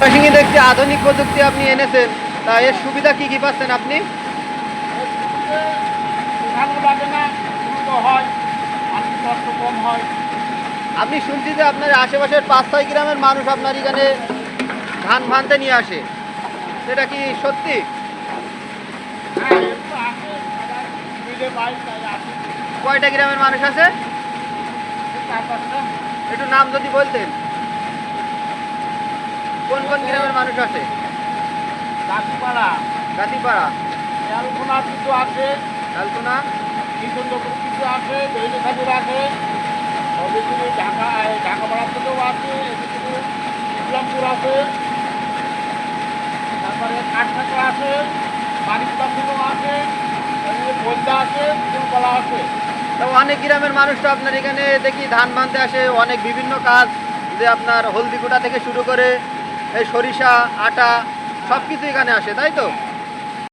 ময়মনসিংহে দেখছি আধুনিক প্রযুক্তি আপনি এনেছেন, তা এর সুবিধা কি কি পাচ্ছেন আপনি? লাগে না, দ্রুত হয়, পানির কষ্ট কম হয়। আপনি শুনছি যে আপনার আশেপাশের 5-6 গ্রামের মানুষ আপনার এখানে ধান ভানতে নিয়ে আসে, সেটা কি সত্যি? হ্যাঁ, একটু আসে, সবাই মিলে পাই, তাই আসে। কয়টা গ্রামের মানুষ আছে? 4-5টা। একটু নাম যদি বলতেন, কোন কোন গ্রামের মানুষ আছে? গাছিপাড়া, গাতিপাড়া, এলপোনা কিছু আছে, লালকুনা, কিশোরপুর কিছু আছে, দৈনখাজুর আছে, ওদিকে ঢাকাপাড়া থেকেও আছে, এদিকে ইসলামপুর আছে, তারপরে কাঠঠাকা আছে, বাড়িপুরা থেকেও আছে, এদিকে বলদা আছে, ফুলকলা আছে। তো অনেক গ্রামের মানুষ তো আপনার এখানে দেখি ধান ভানতে আসে, অনেক বিভিন্ন কাজ, যে আপনার হলদি কুটা থেকে শুরু করে এই সরিষা আটা সব কিছু এখানে আসে, তাই তো?